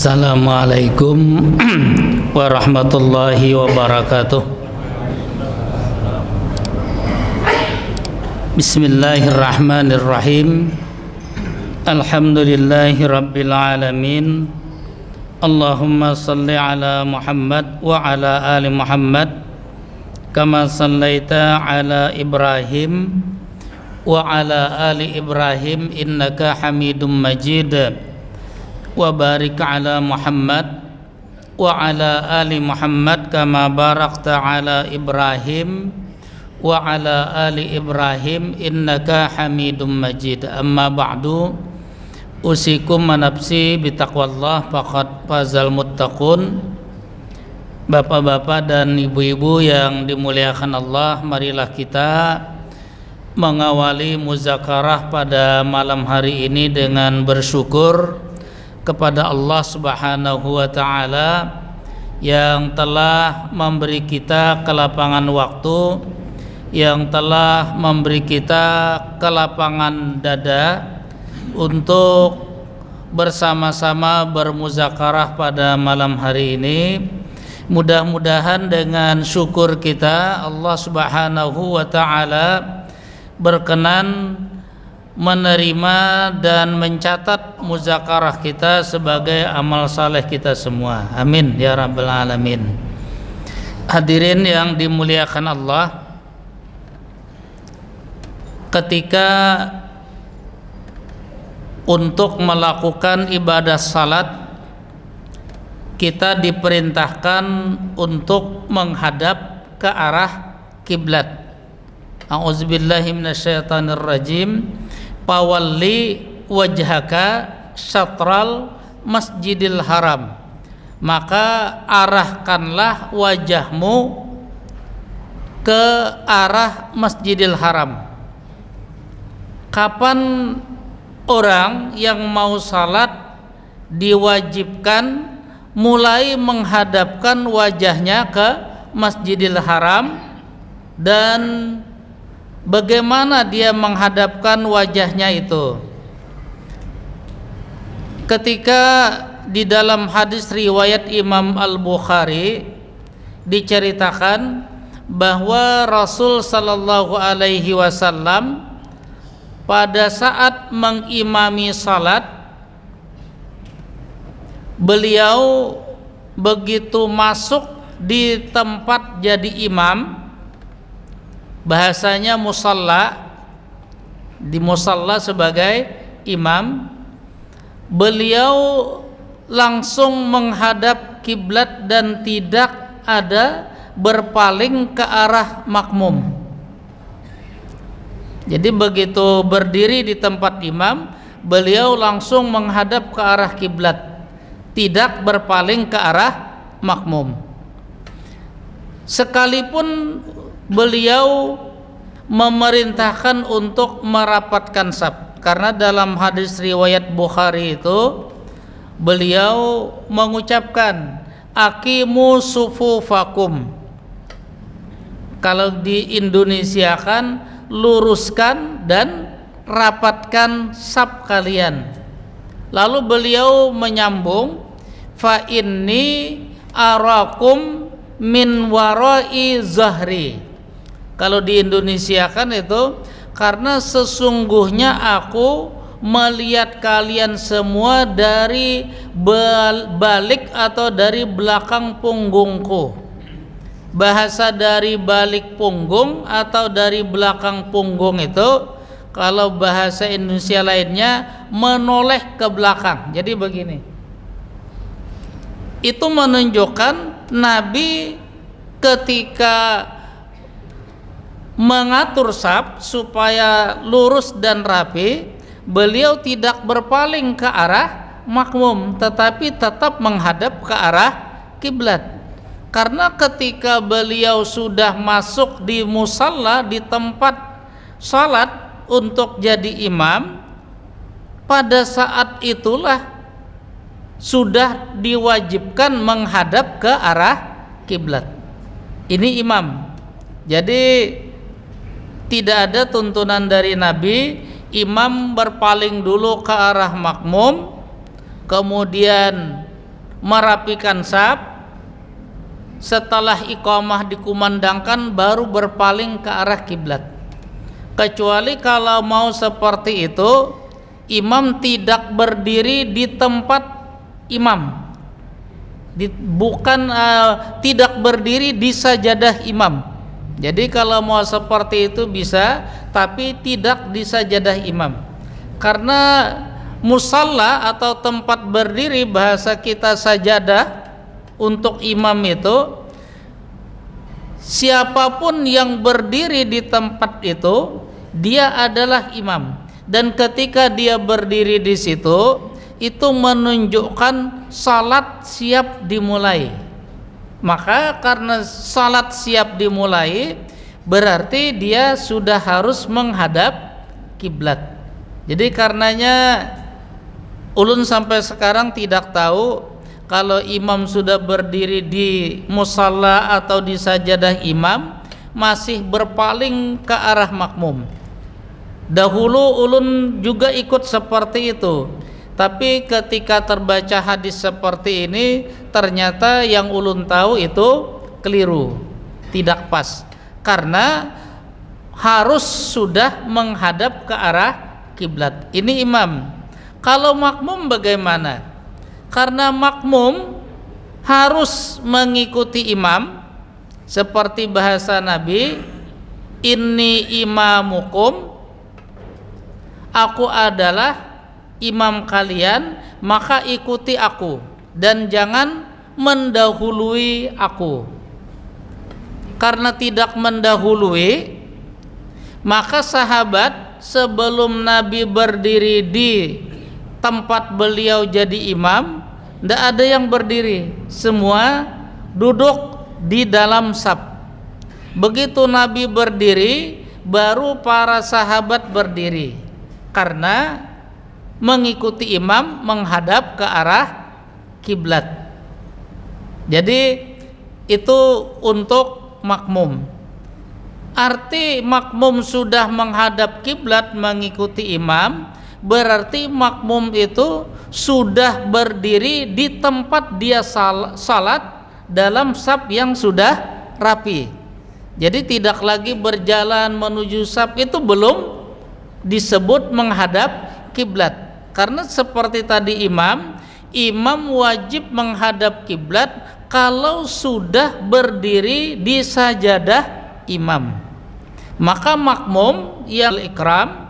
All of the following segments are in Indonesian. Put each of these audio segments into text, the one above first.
Assalamualaikum warahmatullahi wabarakatuh. Bismillahirrahmanirrahim. Alhamdulillahi rabbil alamin. Allahumma salli ala Muhammad wa ala ali Muhammad kama sallaita ala Ibrahim wa ala ali Ibrahim innaka Hamidum Majid. Wa barik ala Muhammad wa ala ali Muhammad kama barakta ala Ibrahim wa ala ali Ibrahim innaka Hamidum Majid. Amma ba'du, usikum manapsi bitaqwallah faqad fazal muttaqun. Bapak-bapak dan ibu-ibu yang dimuliakan Allah, marilah kita mengawali muzakarah pada malam hari ini dengan bersyukur kepada Allah Subhanahu wa taala yang telah memberi kita kelapangan waktu, yang telah memberi kita kelapangan dada untuk bersama-sama bermuzakarah pada malam hari ini. Mudah-mudahan dengan syukur kita Allah Subhanahu wa taala berkenan menerima dan mencatat muzakarah kita sebagai amal saleh kita semua. Amin ya rabbal alamin. Hadirin yang dimuliakan Allah, ketika untuk melakukan ibadah salat kita diperintahkan untuk menghadap ke arah kiblat. A'udzubillahi minasyaitonirrajim. Pawalli wajhaka syatral masjidil haram, maka arahkanlah wajahmu ke arah masjidil haram. Kapan orang yang mau salat diwajibkan mulai menghadapkan wajahnya ke masjidil haram, dan bagaimana dia menghadapkan wajahnya itu? Ketika di dalam hadis riwayat Imam Al-Bukhari diceritakan bahwa Rasul sallallahu alaihi wasallam pada saat mengimami salat, beliau begitu masuk di tempat jadi imam, bahasanya musalla, di musalla sebagai imam, beliau langsung menghadap kiblat dan tidak ada berpaling ke arah makmum. Jadi begitu berdiri di tempat imam, beliau langsung menghadap ke arah kiblat, tidak berpaling ke arah makmum. Sekalipun beliau memerintahkan untuk merapatkan saf, karena dalam hadis riwayat Bukhari itu beliau mengucapkan aqimu sufufakum. Kalau di Indonesia kan luruskan dan rapatkan saf kalian. Lalu beliau menyambung fa inni arakum min warai zahri. Kalau di Indonesia kan itu karena sesungguhnya aku melihat kalian semua dari balik atau dari belakang punggungku. Bahasa dari balik punggung atau dari belakang punggung itu, kalau bahasa Indonesia lainnya menoleh ke belakang. Jadi begini. Itu menunjukkan Nabi ketika mengatur saf supaya lurus dan rapi, beliau tidak berpaling ke arah makmum, tetapi tetap menghadap ke arah kiblat. Karena ketika beliau sudah masuk di musalla, di tempat salat untuk jadi imam, pada saat itulah sudah diwajibkan menghadap ke arah kiblat. Ini imam. Jadi tidak ada tuntunan dari Nabi imam berpaling dulu ke arah makmum, kemudian merapikan saf, setelah iqamah dikumandangkan baru berpaling ke arah kiblat. Kecuali kalau mau seperti itu, imam tidak berdiri di tempat imam, tidak berdiri di sajadah imam. Jadi kalau mau seperti itu bisa, tapi tidak di sajadah imam. Karena musalla atau tempat berdiri, bahasa kita sajadah, untuk imam itu siapapun yang berdiri di tempat itu dia adalah imam, dan ketika dia berdiri di situ itu menunjukkan salat siap dimulai. Maka karena salat siap dimulai berarti dia sudah harus menghadap kiblat. Jadi karenanya ulun sampai sekarang tidak tahu kalau imam sudah berdiri di musalla atau di sajadah imam masih berpaling ke arah makmum. Dahulu ulun juga ikut seperti itu, tapi ketika terbaca hadis seperti ini ternyata yang ulun tahu itu keliru, tidak pas, karena harus sudah menghadap ke arah kiblat. Ini imam. Kalau makmum bagaimana? Karena makmum harus mengikuti imam, seperti bahasa Nabi, inni imamukum, aku adalah imam kalian, maka ikuti aku dan jangan mendahului aku. Karena tidak mendahului, maka sahabat sebelum Nabi berdiri di tempat beliau jadi imam, tidak ada yang berdiri, semua duduk di dalam saf. Begitu Nabi berdiri, baru para sahabat berdiri, karena mengikuti imam menghadap ke arah kiblat. Jadi itu untuk makmum. Arti makmum sudah menghadap kiblat mengikuti imam, berarti makmum itu sudah berdiri di tempat dia salat dalam saf yang sudah rapi. Jadi tidak lagi berjalan menuju saf, itu belum disebut menghadap kiblat. Karena seperti tadi imam wajib menghadap kiblat kalau sudah berdiri di sajadah imam. Maka makmum yang ikram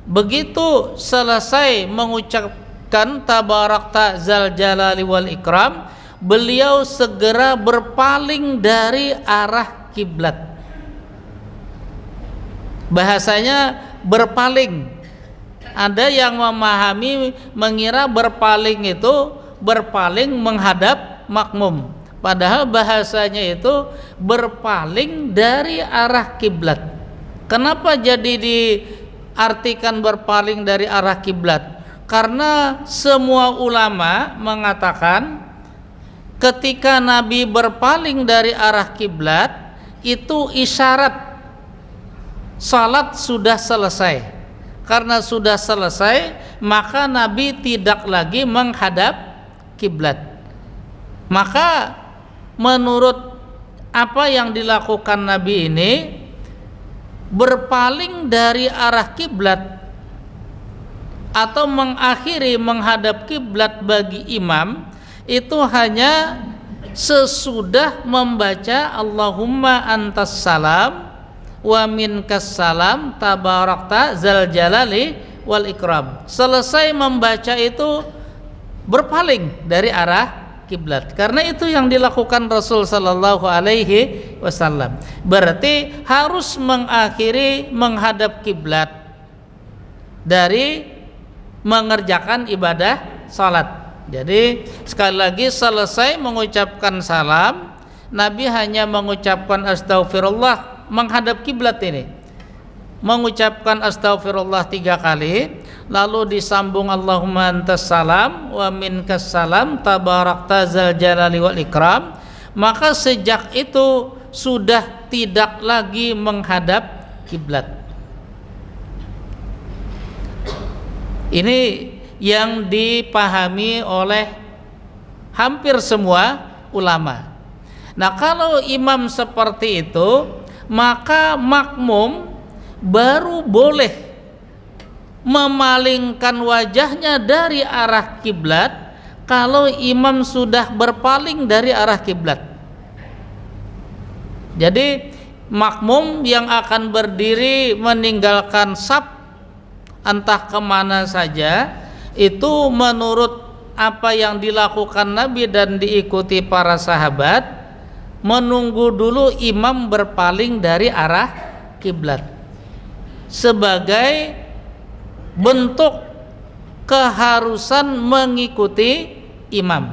begitu selesai mengucapkan tabarakta zal jalali wal ikram, beliau segera berpaling dari arah kiblat. Bahasanya berpaling. Ada yang memahami mengira berpaling itu berpaling menghadap makmum, padahal bahasanya itu berpaling dari arah kiblat. Kenapa jadi diartikan berpaling dari arah kiblat? Karena semua ulama mengatakan ketika Nabi berpaling dari arah kiblat itu isyarat salat sudah selesai. Karena sudah selesai, maka Nabi tidak lagi menghadap kiblat. Maka menurut apa yang dilakukan Nabi ini, berpaling dari arah kiblat atau mengakhiri menghadap kiblat bagi imam itu hanya sesudah membaca Allahumma antas salam wa minkas salam tabarakta zal jalali wal ikram. Selesai membaca itu berpaling dari arah kiblat, karena itu yang dilakukan Rasul sallallahu alaihi wasallam. Berarti harus mengakhiri menghadap kiblat dari mengerjakan ibadah salat. Jadi sekali lagi selesai mengucapkan salam, Nabi hanya mengucapkan astaghfirullah menghadap kiblat ini, mengucapkan astaghfirullah 3 kali, lalu disambung Allahumma antas salam wa minkas salam tabarakta zal jalali wal ikram. Maka sejak itu sudah tidak lagi menghadap kiblat. Ini yang dipahami oleh hampir semua ulama. Nah, kalau imam seperti itu, maka makmum baru boleh memalingkan wajahnya dari arah kiblat kalau imam sudah berpaling dari arah kiblat. Jadi makmum yang akan berdiri meninggalkan saf entah kemana saja, itu menurut apa yang dilakukan Nabi dan diikuti para sahabat, menunggu dulu imam berpaling dari arah kiblat sebagai bentuk keharusan mengikuti imam.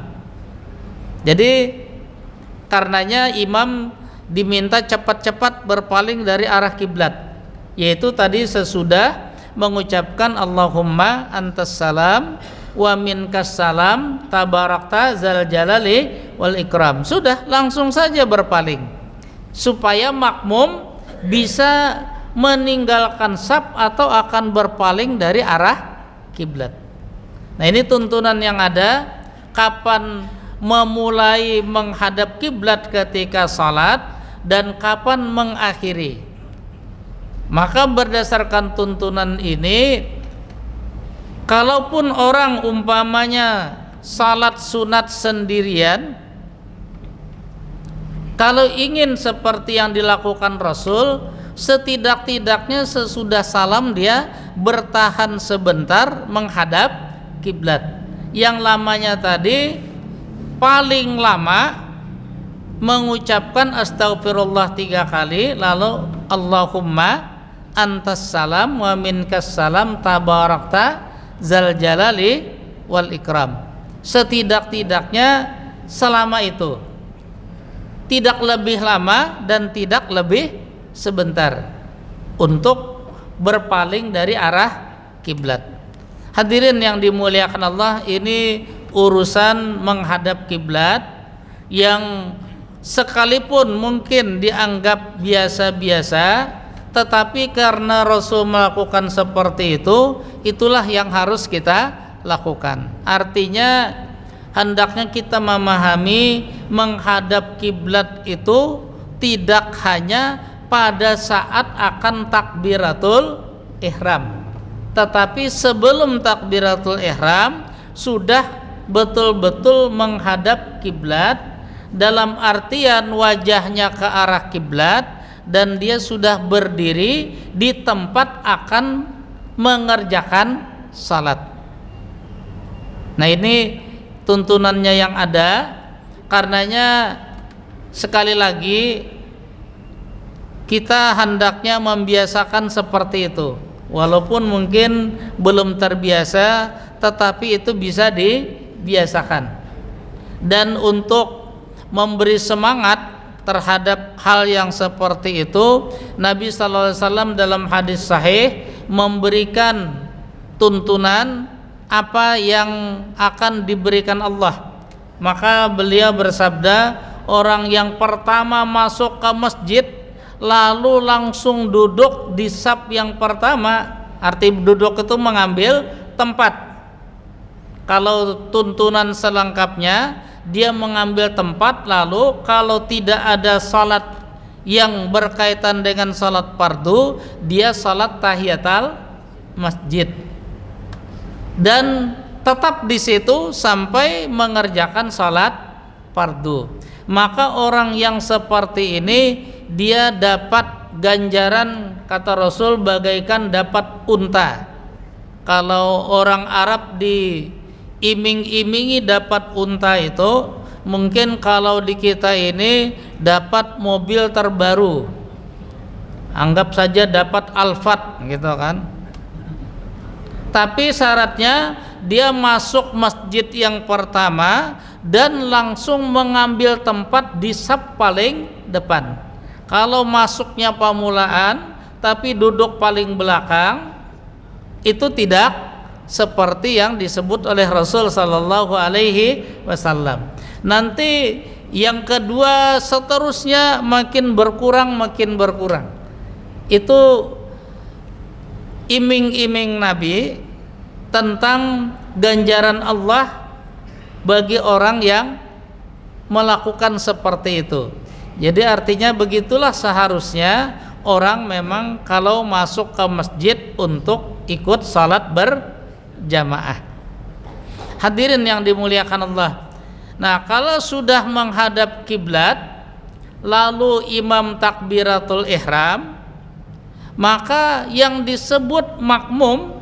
Jadi karenanya imam diminta cepat-cepat berpaling dari arah kiblat, yaitu tadi sesudah mengucapkan Allahumma antas salam wa minkas salam tabarakta zal jalali wal ikram. Sudah, langsung saja berpaling supaya makmum bisa meninggalkan saf atau akan berpaling dari arah kiblat. Nah, ini tuntunan yang ada, kapan memulai menghadap kiblat ketika salat dan kapan mengakhiri. Maka berdasarkan tuntunan ini, kalaupun orang umpamanya salat sunat sendirian, kalau ingin seperti yang dilakukan Rasul, setidak-tidaknya sesudah salam dia bertahan sebentar menghadap kiblat. Yang lamanya tadi paling lama mengucapkan astagfirullah 3 kali, lalu Allahumma antas salam wa minkas salam tabarakta zal jalali wal ikram. Setidak-tidaknya selama itu, tidak lebih lama dan tidak lebih sebentar untuk berpaling dari arah kiblat. Hadirin yang dimuliakan Allah, ini urusan menghadap kiblat yang sekalipun mungkin dianggap biasa-biasa, tetapi karena Rasul melakukan seperti itu, itulah yang harus kita lakukan. Artinya hendaknya kita memahami menghadap kiblat itu tidak hanya pada saat akan takbiratul ihram, tetapi sebelum takbiratul ihram sudah betul-betul menghadap kiblat, dalam artian wajahnya ke arah kiblat dan dia sudah berdiri di tempat akan mengerjakan salat. Nah, ini tuntunannya yang ada. Karenanya sekali lagi kita hendaknya membiasakan seperti itu. Walaupun mungkin belum terbiasa, tetapi itu bisa dibiasakan. Dan untuk memberi semangat terhadap hal yang seperti itu, Nabi SAW dalam hadis sahih memberikan tuntunan apa yang akan diberikan Allah. Maka beliau bersabda, orang yang pertama masuk ke masjid lalu langsung duduk di saf yang pertama, arti duduk itu mengambil tempat. Kalau tuntunan selengkapnya, dia mengambil tempat, lalu kalau tidak ada salat yang berkaitan dengan salat fardu, dia salat tahiyatul masjid dan tetap di situ sampai mengerjakan salat fardu. Maka orang yang seperti ini dia dapat ganjaran, kata Rasul, bagaikan dapat unta. Kalau orang Arab diiming-imingi dapat unta itu, mungkin kalau di kita ini dapat mobil terbaru, anggap saja dapat Alphard gitu kan. Tapi syaratnya dia masuk masjid yang pertama dan langsung mengambil tempat di saf paling depan. Kalau masuknya pamulaan tapi duduk paling belakang, itu tidak seperti yang disebut oleh Rasul sallallahu alaihi wasallam. Nanti yang kedua seterusnya makin berkurang. Itu iming-iming Nabi tentang ganjaran Allah bagi orang yang melakukan seperti itu. Jadi artinya begitulah seharusnya orang memang kalau masuk ke masjid untuk ikut salat berjamaah. Hadirin yang dimuliakan Allah. Nah, kalau sudah menghadap kiblat lalu imam takbiratul ihram, maka yang disebut makmum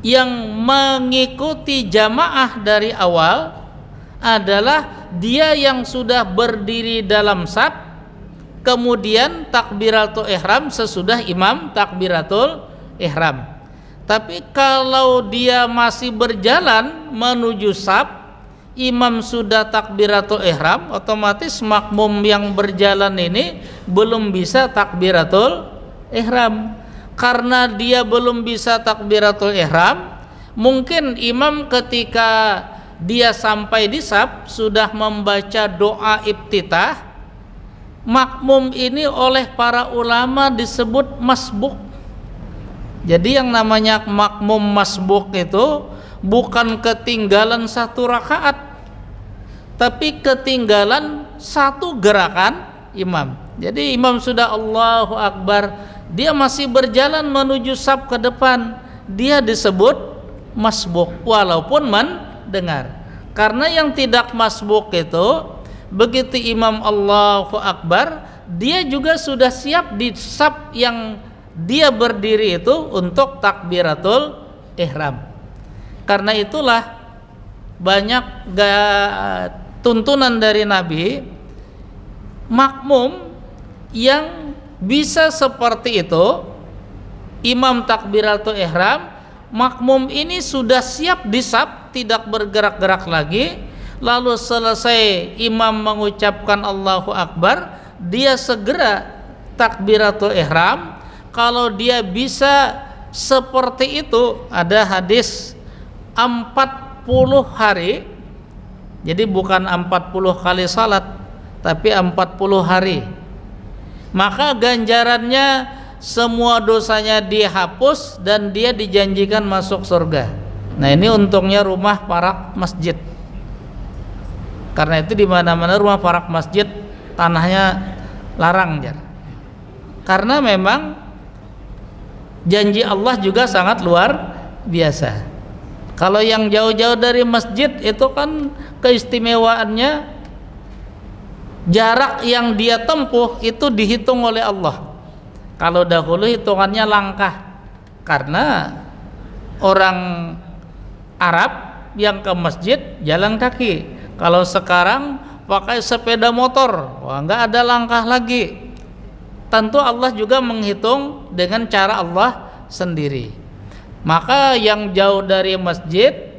yang mengikuti jamaah dari awal adalah dia yang sudah berdiri dalam saf, kemudian takbiratul ihram sesudah imam takbiratul ihram. Tapi kalau dia masih berjalan menuju saf, imam sudah takbiratul ihram, otomatis makmum yang berjalan ini belum bisa takbiratul ihram. Karena dia belum bisa takbiratul ihram, mungkin imam ketika dia sampai di saf sudah membaca doa iftitah. Makmum ini oleh para ulama disebut masbuk. Jadi yang namanya makmum masbuk itu bukan ketinggalan satu rakaat, tapi ketinggalan satu gerakan imam. Jadi imam sudah Allahu Akbar, dia masih berjalan menuju saf ke depan, dia disebut masbuk walaupun mendengar. Karena yang tidak masbuk itu begitu imam Allahu Akbar, dia juga sudah siap di saf yang dia berdiri itu untuk takbiratul ihram. Karena itulah banyak tuntunan dari Nabi, makmum yang bisa seperti itu, imam takbiratul ihram, makmum ini sudah siap di saf, tidak bergerak-gerak lagi, lalu selesai imam mengucapkan Allahu Akbar, dia segera takbiratul ihram. Kalau dia bisa seperti itu, ada hadis 40 hari, jadi bukan 40 kali salat, tapi 40 hari, maka ganjarannya semua dosanya dihapus dan dia dijanjikan masuk surga. Nah, ini untungnya rumah parak masjid. Karena itu di mana-mana rumah parak masjid tanahnya larang, jar. Karena memang janji Allah juga sangat luar biasa. Kalau yang jauh-jauh dari masjid itu kan keistimewaannya jarak yang dia tempuh itu dihitung oleh Allah. Kalau dahulu hitungannya langkah, karena orang Arab yang ke masjid jalan kaki. Kalau sekarang pakai sepeda motor, wah, nggak ada langkah lagi. Tentu Allah juga menghitung dengan cara Allah sendiri. Maka yang jauh dari masjid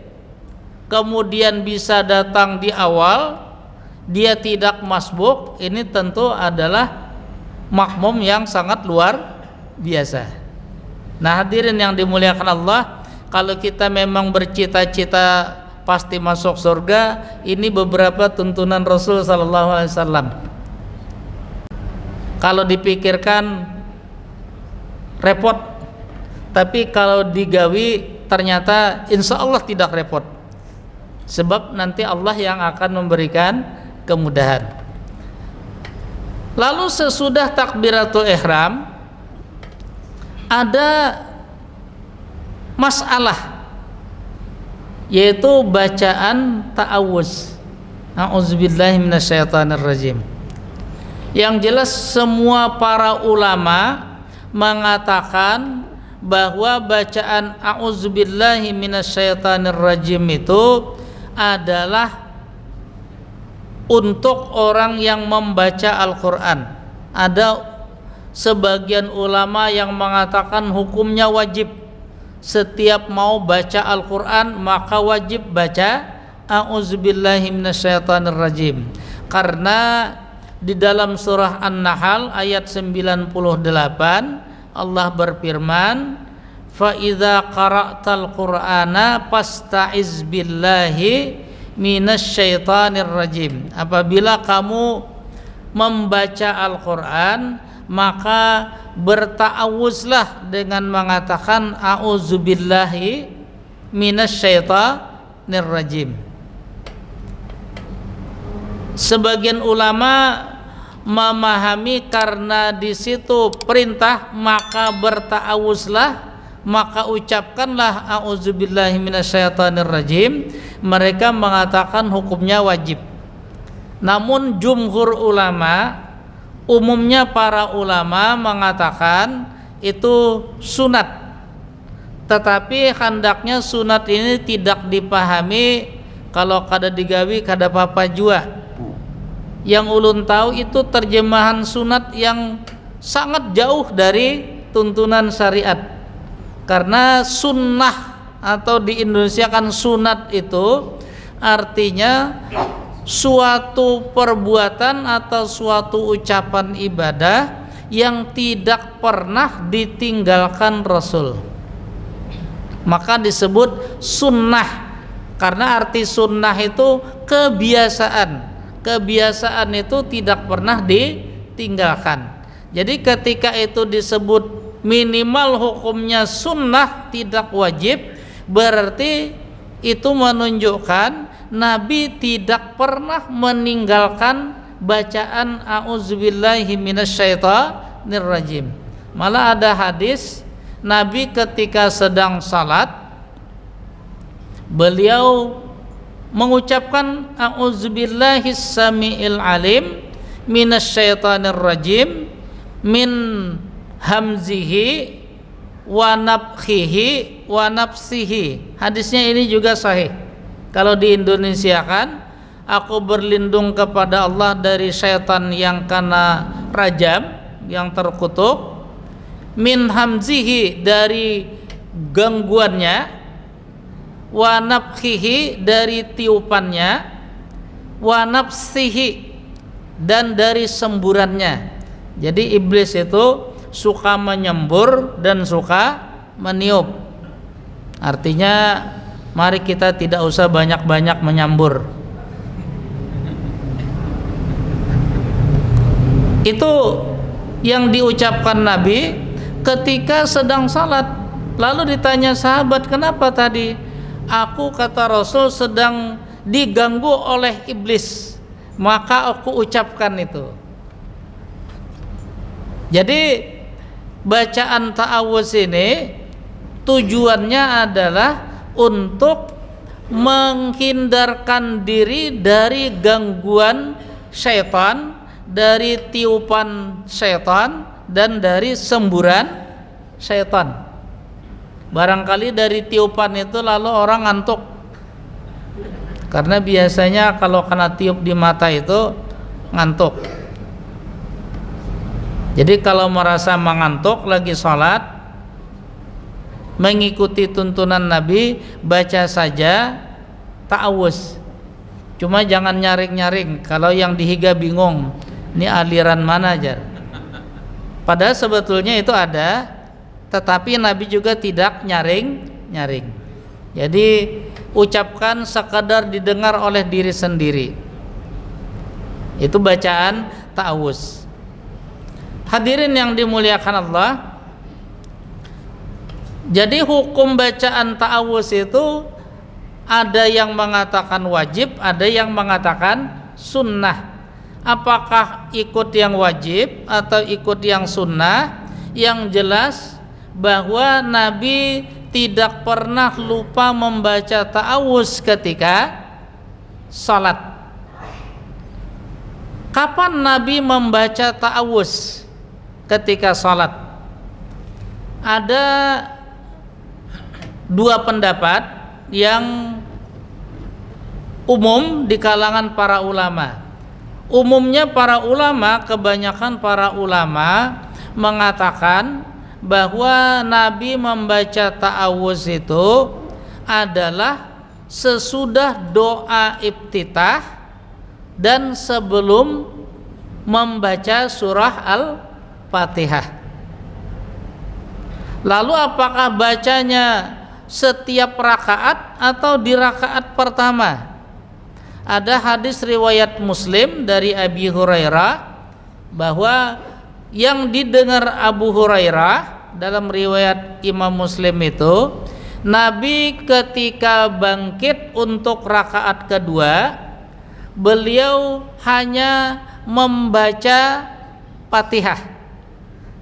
kemudian bisa datang di awal, dia tidak masbuk, ini tentu adalah makmum yang sangat luar biasa. Nah, hadirin yang dimuliakan Allah, kalau kita memang bercita-cita pasti masuk surga, ini beberapa tuntunan Rasul sallallahu alaihi wasallam. Kalau dipikirkan repot, tapi kalau digawi ternyata insya Allah tidak repot, sebab nanti Allah yang akan memberikan kemudahan. Lalu sesudah takbiratul ihram ada masalah, yaitu bacaan ta'awuz, a'udzubillahi minasyaitonirrajim. Yang jelas semua para ulama mengatakan bahwa bacaan a'udzubillahi minasyaitonirrajim itu adalah untuk orang yang membaca Al-Quran. Ada sebagian ulama yang mengatakan hukumnya wajib. Setiap mau baca Al-Quran maka wajib baca a'udzubillahi minasyaitonirrajim. Karena di dalam surah An-Nahl ayat 98 Allah berfirman, fa idza qara'tal qur'ana fasta'iz billahi minasyaitonir rajim. Apabila kamu membaca Al-Qur'an, maka berta'awuzlah dengan mengatakan a'udzubillahi minasyaitonir rajim. Sebagian ulama memahami karena di situ perintah, maka berta'awuzlah, maka ucapkanlah a'udzubillahi minasyaitonirrajim. Mereka mengatakan hukumnya wajib. Namun jumhur ulama, umumnya para ulama mengatakan itu sunat. Tetapi hendaknya sunat ini tidak dipahami kalau kada digawi kada apa-apa jua. Yang ulun tahu itu terjemahan sunat yang sangat jauh dari tuntunan syariat. Karena sunnah atau di Indonesia kan sunat itu artinya suatu perbuatan atau suatu ucapan ibadah yang tidak pernah ditinggalkan Rasul. Maka disebut sunnah. Karena arti sunnah itu kebiasaan. Kebiasaan itu tidak pernah ditinggalkan. Jadi ketika itu disebut minimal hukumnya sunnah, tidak wajib, berarti itu menunjukkan Nabi tidak pernah meninggalkan bacaan a'udzubillahi minasyaitonirrajim. Malah ada hadis Nabi ketika sedang salat, beliau mengucapkan a'udzubillahi samiil alim minasyaitonirrajim min hamzihi wa nafkhihi wa nafsihi. Hadisnya ini juga sahih. Kalau di Indonesia kan, aku berlindung kepada Allah dari syaitan yang kena rajam, yang terkutuk, min hamzihi dari gangguannya, wa nafkhihi dari tiupannya, wa nafsihi dan dari semburannya. Jadi iblis itu suka menyembur dan suka meniup. Artinya mari kita tidak usah banyak-banyak menyambur. Itu yang diucapkan Nabi ketika sedang salat. Lalu ditanya sahabat, kenapa tadi? Aku, kata Rasul, sedang diganggu oleh iblis, maka aku ucapkan itu. Jadi bacaan ta'awuz ini tujuannya adalah untuk menghindarkan diri dari gangguan syaitan, dari tiupan syaitan, dan dari semburan syaitan. Barangkali dari tiupan itu lalu orang ngantuk, karena biasanya kalau kena tiup di mata itu ngantuk. Jadi kalau merasa mengantuk lagi sholat, mengikuti tuntunan Nabi, baca saja ta'awuz. Cuma jangan nyaring-nyaring. Kalau yang dihiga bingung, ini aliran mana aja. Padahal sebetulnya itu ada, tetapi Nabi juga tidak nyaring-nyaring. Jadi ucapkan sekadar didengar oleh diri sendiri. Itu bacaan ta'awuz. Hadirin yang dimuliakan Allah, jadi hukum bacaan ta'awuz itu ada yang mengatakan wajib, ada yang mengatakan sunnah. Apakah ikut yang wajib atau ikut yang sunnah? Yang jelas bahwa Nabi tidak pernah lupa membaca ta'awuz ketika salat. Kapan Nabi membaca ta'awuz ketika salat? Ada dua pendapat yang umum di kalangan para ulama. Umumnya para ulama, kebanyakan para ulama mengatakan bahwa Nabi membaca ta'awuz itu adalah sesudah doa iftitah dan sebelum membaca surah Al-Fatihah. Lalu apakah bacanya setiap rakaat atau di rakaat pertama? Ada hadis riwayat Muslim dari Abi Hurairah bahwa yang didengar Abu Hurairah dalam riwayat Imam Muslim itu, Nabi ketika bangkit untuk rakaat kedua, beliau hanya membaca Fatihah.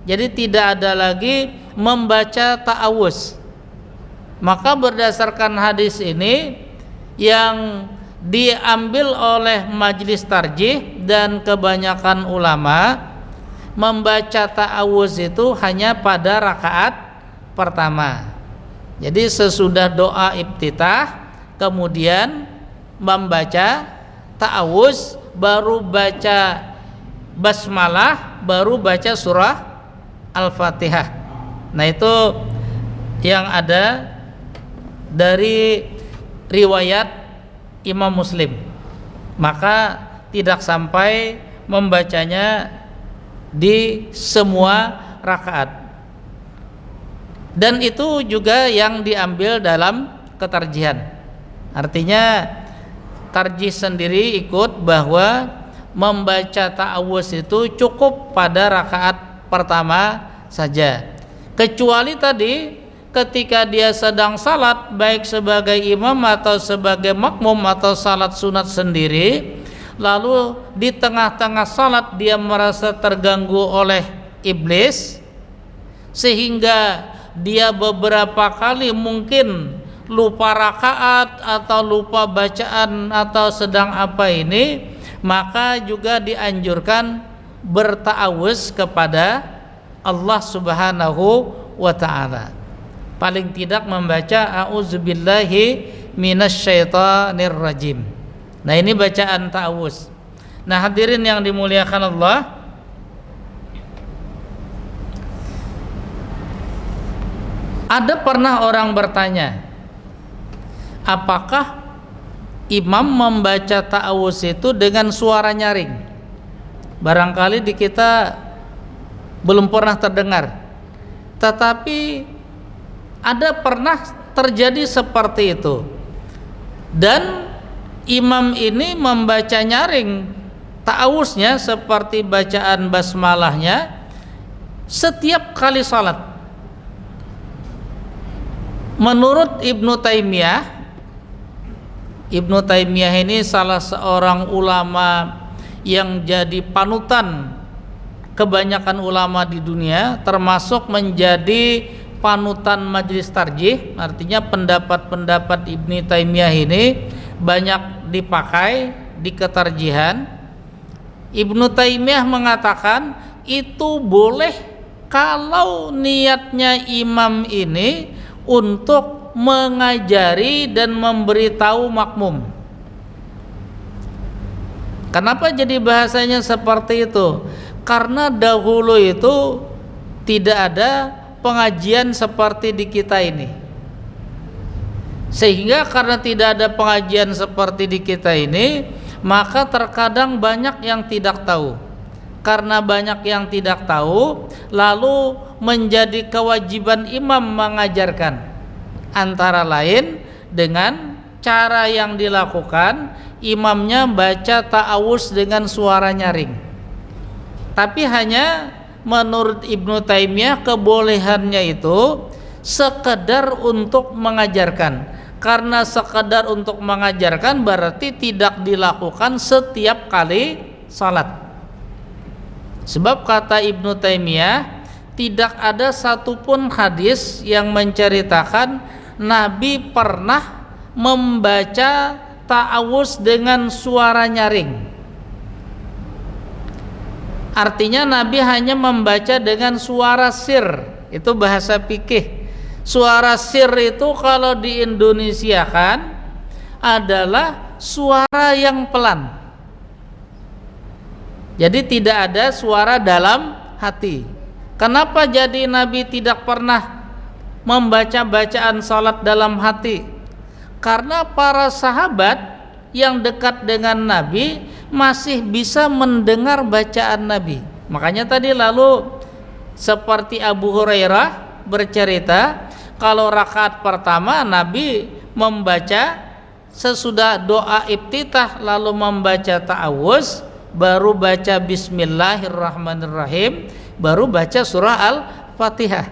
Jadi tidak ada lagi membaca ta'awuz. Maka berdasarkan hadis ini yang diambil oleh majelis tarjih dan kebanyakan ulama, membaca ta'awuz itu hanya pada rakaat pertama. Jadi sesudah doa iftitah kemudian membaca ta'awuz, baru baca basmalah, baru baca surah Al-Fatihah. Nah, itu yang ada dari riwayat Imam Muslim. Maka tidak sampai membacanya di semua rakaat. Dan itu juga yang diambil dalam ketarjihan. Artinya tarjih sendiri ikut bahwa membaca ta'awuz itu cukup pada rakaat pertama saja. Kecuali tadi ketika dia sedang salat, baik sebagai imam atau sebagai makmum atau salat sunat sendiri, lalu di tengah-tengah salat dia merasa terganggu oleh iblis sehingga dia beberapa kali mungkin lupa rakaat atau lupa bacaan atau sedang apa ini, maka juga dianjurkan berta'awuz kepada Allah Subhanahu wa ta'ala. Paling tidak membaca a'udzubillahi minasyaitonir rajim. Nah, ini bacaan ta'awuz. Nah, hadirin yang dimuliakan Allah, ada pernah orang bertanya, apakah imam membaca ta'awuz itu dengan suara nyaring? Barangkali di kita belum pernah terdengar, tetapi ada pernah terjadi seperti itu. Dan imam ini membaca nyaring ta'awuznya seperti bacaan basmalahnya setiap kali salat. Menurut Ibnu Taimiyah ini salah seorang ulama yang jadi panutan kebanyakan ulama di dunia, termasuk menjadi panutan majelis tarjih. Artinya pendapat-pendapat Ibnu Taimiyah ini banyak dipakai di ketarjihan. Ibnu Taimiyah mengatakan itu boleh kalau niatnya imam ini untuk mengajari dan memberitahu makmum. Kenapa jadi bahasanya seperti itu? Karena dahulu itu tidak ada pengajian seperti di kita ini. Sehingga karena tidak ada pengajian seperti di kita ini, maka terkadang banyak yang tidak tahu. Karena banyak yang tidak tahu, lalu menjadi kewajiban imam mengajarkan, antara lain dengan cara yang dilakukan imamnya baca ta'awuz dengan suara nyaring. Tapi hanya menurut Ibnu Taimiyah kebolehannya itu sekedar untuk mengajarkan. Karena sekedar untuk mengajarkan berarti tidak dilakukan setiap kali salat. Sebab kata Ibnu Taimiyah, tidak ada satupun hadis yang menceritakan Nabi pernah membaca ta'awuz dengan suara nyaring. Artinya Nabi hanya membaca dengan suara sir. Itu bahasa fikih. Suara sir itu kalau diindonesiakan adalah suara yang pelan. Jadi tidak ada suara dalam hati. Kenapa jadi Nabi tidak pernah membaca bacaan salat dalam hati? Karena para sahabat yang dekat dengan Nabi masih bisa mendengar bacaan Nabi. Makanya tadi lalu seperti Abu Hurairah bercerita, kalau rakaat pertama Nabi membaca sesudah doa iftitah lalu membaca ta'awuz, baru baca bismillahirrahmanirrahim, baru baca surah Al-Fatihah.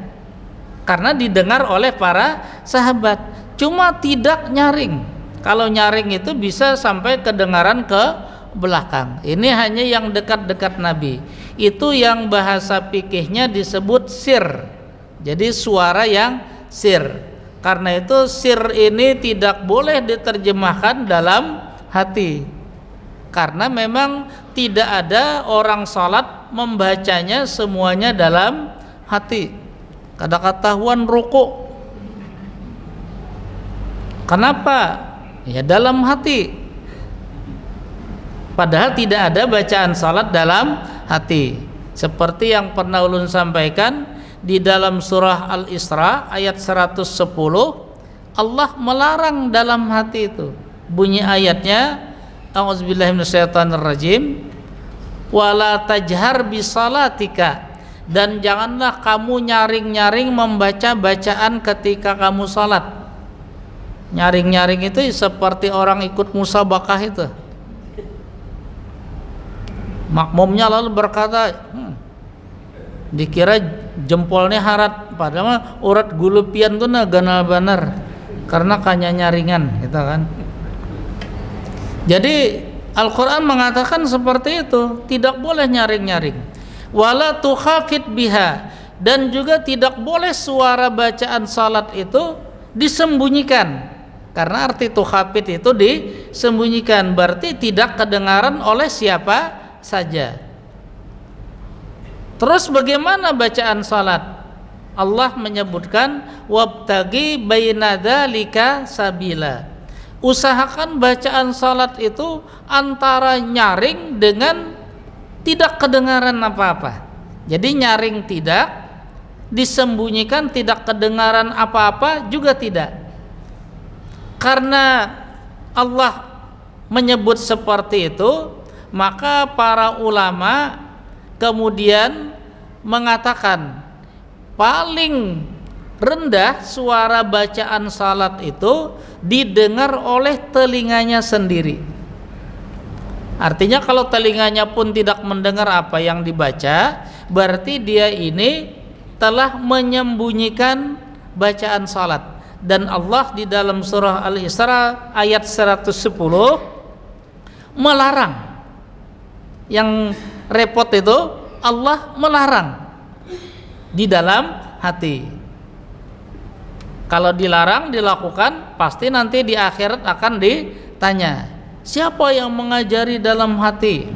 Karena didengar oleh para sahabat, cuma tidak nyaring. Kalau nyaring itu bisa sampai kedengaran ke belakang. Ini hanya yang dekat-dekat Nabi. Itu yang bahasa fikihnya disebut sir. Jadi suara yang sir. Karena itu sir ini tidak boleh diterjemahkan dalam hati. Karena memang tidak ada orang salat membacanya semuanya dalam hati. Kada ketahuan rukuk. Kenapa? Ya dalam hati. Padahal tidak ada bacaan salat dalam hati. Seperti yang pernah ulun sampaikan di dalam surah Al-Isra ayat 110, Allah melarang dalam hati itu. Bunyi ayatnya, a'udzubillahi minasyaitonirrajim, wala tajhar bisalatika, dan janganlah kamu nyaring-nyaring membaca bacaan ketika kamu salat. Nyaring-nyaring itu seperti orang ikut musabakah itu. Makmumnya lalu berkata, dikira jempolnya harat, padahal urat gulupian tuh ganal banar karena kanya nyaringan, gitu kan. Jadi Al-Quran mengatakan seperti itu, tidak boleh nyaring-nyaring. Wala tukhafit biha, dan juga tidak boleh suara bacaan salat itu disembunyikan. Karena arti tukhafit itu disembunyikan, berarti tidak kedengaran oleh siapa saja. Terus bagaimana bacaan salat? Allah menyebutkan wabtagi baina dzalika sabila. Usahakan bacaan salat itu antara nyaring dengan tidak kedengaran apa-apa. Jadi nyaring tidak, disembunyikan tidak kedengaran apa-apa juga tidak. Karena Allah menyebut seperti itu, maka para ulama kemudian mengatakan paling rendah suara bacaan salat itu didengar oleh telinganya sendiri. Artinya kalau telinganya pun tidak mendengar apa yang dibaca, berarti dia ini telah menyembunyikan bacaan salat. Dan Allah di dalam surah Al-Isra ayat 110 melarang. Yang repot itu Allah melarang di dalam hati. Kalau dilarang dilakukan, pasti nanti di akhirat akan ditanya, siapa yang mengajari dalam hati?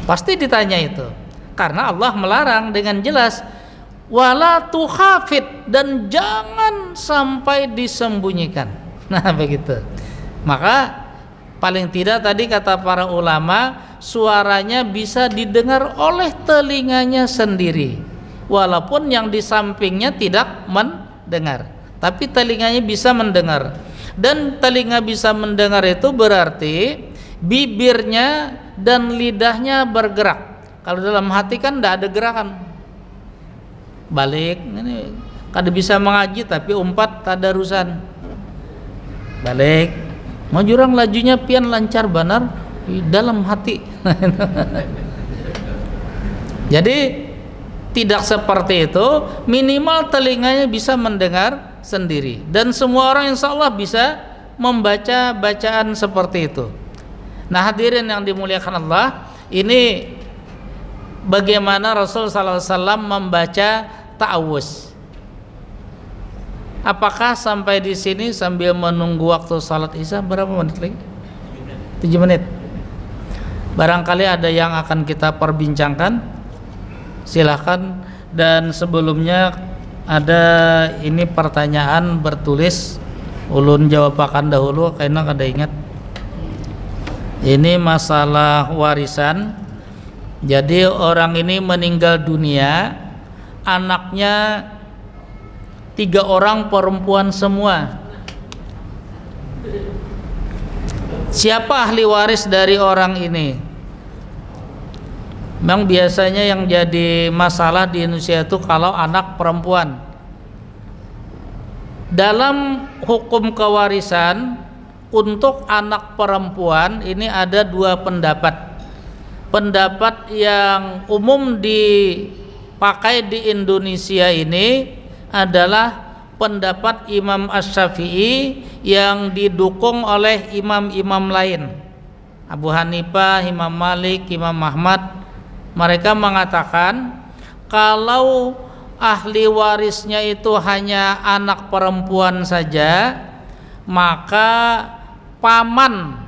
Pasti ditanya itu. Karena Allah melarang dengan jelas, wala tukhafit, dan jangan sampai disembunyikan. Nah begitu. Maka paling tidak tadi kata para ulama, suaranya bisa didengar oleh telinganya sendiri, walaupun yang di sampingnya tidak mendengar, tapi telinganya bisa mendengar. Dan telinga bisa mendengar itu berarti bibirnya dan lidahnya bergerak. Kalau dalam hati kan tidak ada gerakan. Balik ini kada bisa mengaji tapi umpat tadarusan. Balik mau jurang lajunya pian lancar benar di dalam hati. Jadi tidak seperti itu, minimal telinganya bisa mendengar sendiri, dan semua orang insya Allah bisa membaca bacaan seperti itu. Nah hadirin yang dimuliakan Allah, ini bagaimana Rasul SAW membaca ta'awuz. Apakah sampai di sini sambil menunggu waktu salat Isya berapa menit lagi? 7 menit. Barangkali ada yang akan kita perbincangkan, silahkan. Dan sebelumnya ada ini pertanyaan bertulis, ulun jawabakan dahulu karena kada ingat. Ini masalah warisan. Jadi orang ini meninggal dunia, anaknya 3 orang perempuan semua. Siapa ahli waris dari orang ini? Memang biasanya yang jadi masalah di Indonesia itu kalau anak perempuan. Dalam hukum kewarisan untuk anak perempuan ini ada 2 pendapat. Pendapat yang umum dipakai di Indonesia ini adalah pendapat Imam Asy-Syafi'i yang didukung oleh imam-imam lain. Abu Hanifah, Imam Malik, Imam Ahmad, mereka mengatakan kalau ahli warisnya itu hanya anak perempuan saja, maka paman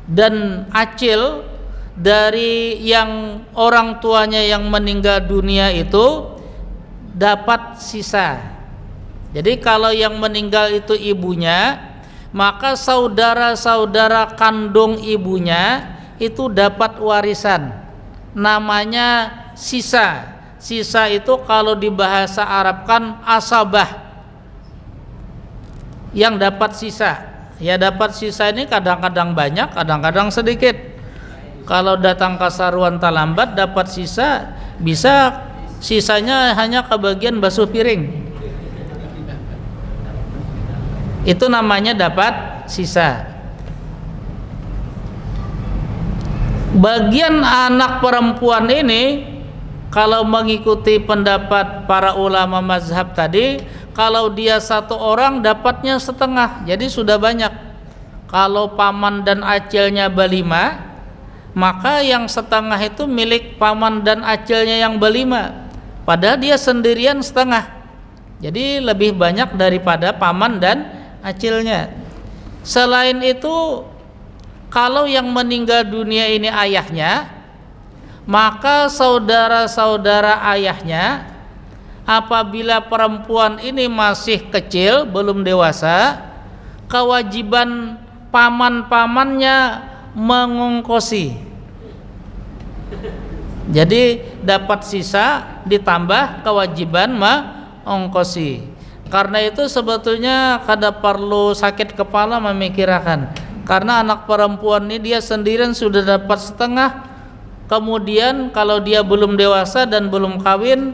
dan acil dari yang orang tuanya yang meninggal dunia itu dapat sisa. Jadi kalau yang meninggal itu ibunya, maka saudara-saudara kandung ibunya itu dapat warisan, namanya sisa. Sisa itu kalau di bahasa Arab kan asabah, yang dapat sisa. Ya, dapat sisa ini kadang-kadang banyak, kadang-kadang sedikit. Kalau datang kasaruan talambat dapat sisa, bisa sisanya hanya kebagian basuh piring. Itu namanya dapat sisa. Bagian anak perempuan ini, kalau mengikuti pendapat para ulama mazhab tadi, kalau dia satu orang dapatnya setengah, jadi sudah banyak. Kalau paman dan acilnya berlima, maka yang setengah itu milik paman dan acilnya yang berlima, padahal dia sendirian setengah, jadi lebih banyak daripada paman dan acilnya. Selain itu, kalau yang meninggal dunia ini ayahnya, maka saudara-saudara ayahnya, apabila perempuan ini masih kecil, belum dewasa, kewajiban paman-pamannya mengongkosi. Jadi dapat sisa ditambah kewajiban mengongkosi. Karena itu sebetulnya kada perlu sakit kepala memikirkan, karena anak perempuan ini dia sendirian sudah dapat setengah. Kemudian kalau dia belum dewasa dan belum kawin,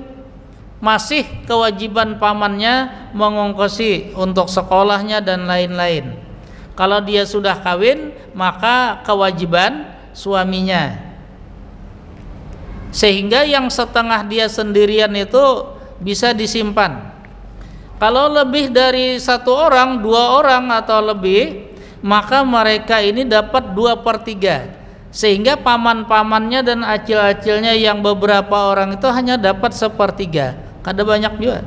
masih kewajiban pamannya mengongkosi untuk sekolahnya dan lain-lain. Kalau dia sudah kawin, maka kewajiban suaminya. Sehingga yang setengah dia sendirian itu bisa disimpan. Kalau lebih dari satu orang, dua orang atau lebih, maka mereka ini dapat 2/3. Sehingga paman-pamannya dan acil-acilnya yang beberapa orang itu hanya dapat 1/3. Kada banyak juga.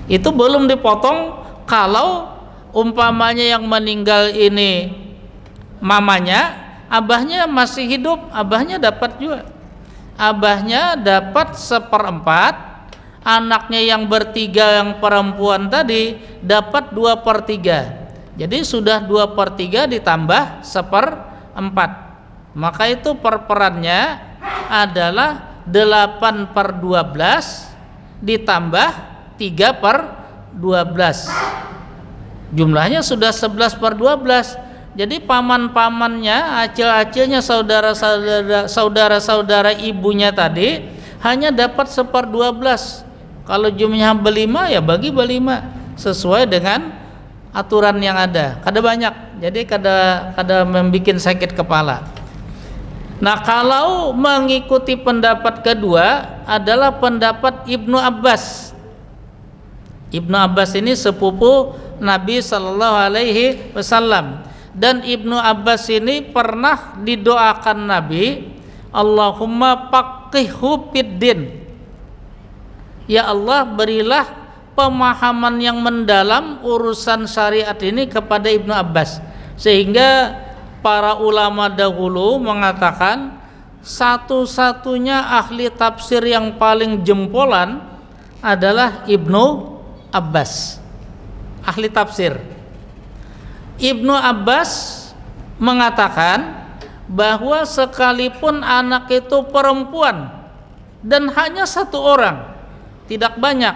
Itu belum dipotong kalau umpamanya yang meninggal ini mamanya, abahnya masih hidup, abahnya dapat juga. Abahnya dapat 1/4, anaknya yang bertiga yang perempuan tadi dapat 2/3. Jadi sudah 2/3 ditambah 1/4. Maka itu perperannya adalah 8/12 ditambah 3/12. Jumlahnya sudah 11/12. Jadi paman-pamannya, acil-acilnya, saudara-saudara ibunya tadi hanya dapat 1/12. Kalau jumlahnya berlima, ya bagi berlima sesuai dengan aturan yang ada. Kada banyak, jadi kada membuat sakit kepala. Nah, kalau mengikuti pendapat kedua adalah pendapat Ibnu Abbas. Ibnu Abbas ini sepupu Nabi Sallallahu Alaihi Wasallam, dan Ibnu Abbas ini pernah didoakan Nabi, Allahumma faqihhu fiddin. Ya Allah, berilah pemahaman yang mendalam urusan syariat ini kepada Ibnu Abbas. Sehingga para ulama dahulu mengatakan satu-satunya ahli tafsir yang paling jempolan adalah Ibnu Abbas, ahli tafsir. Ibnu Abbas mengatakan bahwa sekalipun anak itu perempuan dan hanya satu orang, tidak banyak,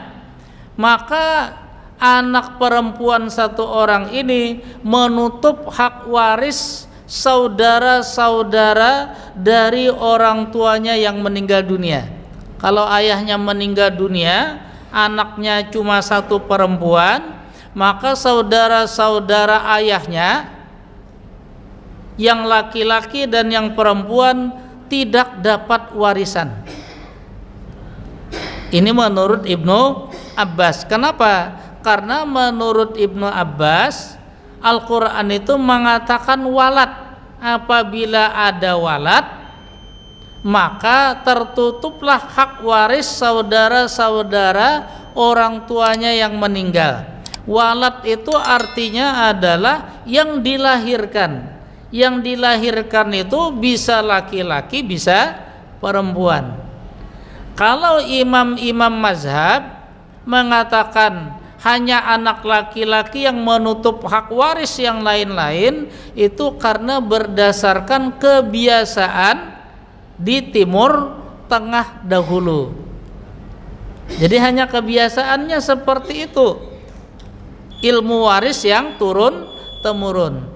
maka anak perempuan satu orang ini menutup hak waris saudara-saudara dari orang tuanya yang meninggal dunia. Kalau ayahnya meninggal dunia, anaknya cuma satu perempuan, maka saudara-saudara ayahnya yang laki-laki dan yang perempuan tidak dapat warisan. Ini menurut Ibnu Abbas. Kenapa? Karena menurut Ibnu Abbas, Al-Quran itu mengatakan walad. Apabila ada walad, maka tertutuplah hak waris saudara-saudara orang tuanya yang meninggal. Walad itu artinya adalah yang dilahirkan. Yang dilahirkan itu bisa laki-laki, bisa perempuan. Kalau imam-imam mazhab mengatakan hanya anak laki-laki yang menutup hak waris yang lain-lain, itu karena berdasarkan kebiasaan di Timur Tengah dahulu. Jadi hanya kebiasaannya seperti itu, ilmu waris yang turun-temurun.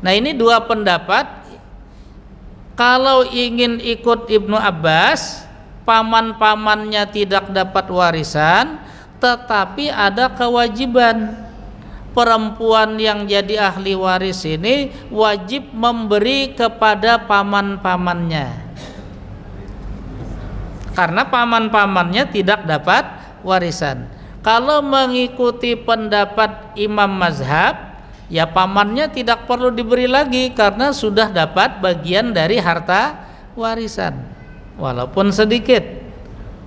Nah, ini dua pendapat. Kalau ingin ikut Ibnu Abbas, paman-pamannya tidak dapat warisan, tetapi ada kewajiban. Perempuan yang jadi ahli waris ini wajib memberi kepada paman-pamannya, karena paman-pamannya tidak dapat warisan. Kalau mengikuti pendapat imam mazhab, ya pamannya tidak perlu diberi lagi karena sudah dapat bagian dari harta warisan, walaupun sedikit.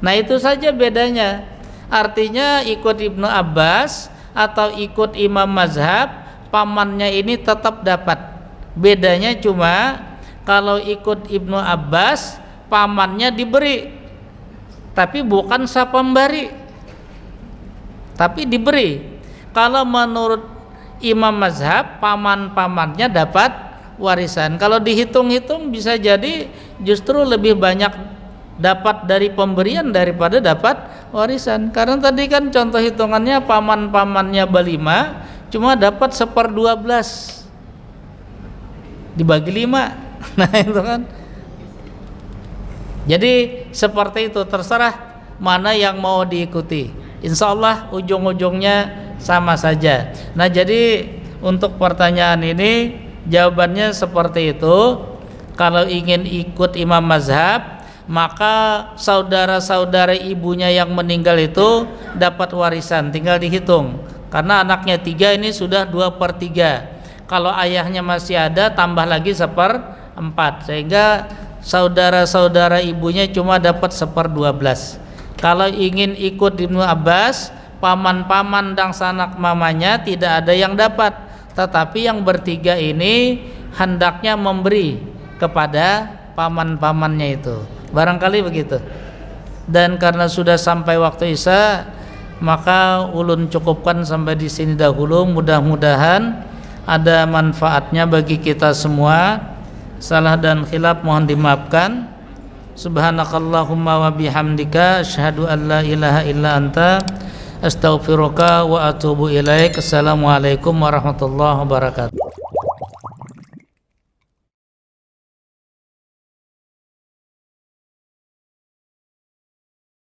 Nah, itu saja bedanya. Artinya ikut Ibnu Abbas atau ikut imam mazhab, pamannya ini tetap dapat. Bedanya cuma kalau ikut Ibnu Abbas, pamannya diberi, tapi bukan sapembari, tapi diberi. Kalau menurut imam mazhab, paman-pamannya dapat warisan. Kalau dihitung-hitung bisa jadi justru lebih banyak dapat dari pemberian daripada dapat warisan. Karena tadi kan contoh hitungannya paman-pamannya berlima, cuma dapat 1/12 dibagi 5. Nah, itu kan. Jadi seperti itu, terserah mana yang mau diikuti. Insya Allah ujung-ujungnya sama saja. Nah, jadi untuk pertanyaan ini jawabannya seperti itu. Kalau ingin ikut imam mazhab, maka saudara-saudara ibunya yang meninggal itu dapat warisan, tinggal dihitung. Karena anaknya 3, ini sudah 2/3. Kalau ayahnya masih ada, tambah lagi 1/4, sehingga saudara-saudara ibunya cuma dapat 1/12. Kalau ingin ikut Ibnu Abbas, paman-paman dan sanak mamanya tidak ada yang dapat, tetapi yang bertiga ini hendaknya memberi kepada paman-pamannya itu. Barangkali begitu. Dan karena sudah sampai waktu Isya, maka ulun cukupkan sampai di sini dahulu. Mudah-mudahan ada manfaatnya bagi kita semua. Salah dan khilaf mohon dimaafkan. Subhanakallahumma wa bihamdika asyhadu an la ilaha illa anta astaghfiruka wa atubu ilaik. Assalamualaikum warahmatullahi wabarakatuh.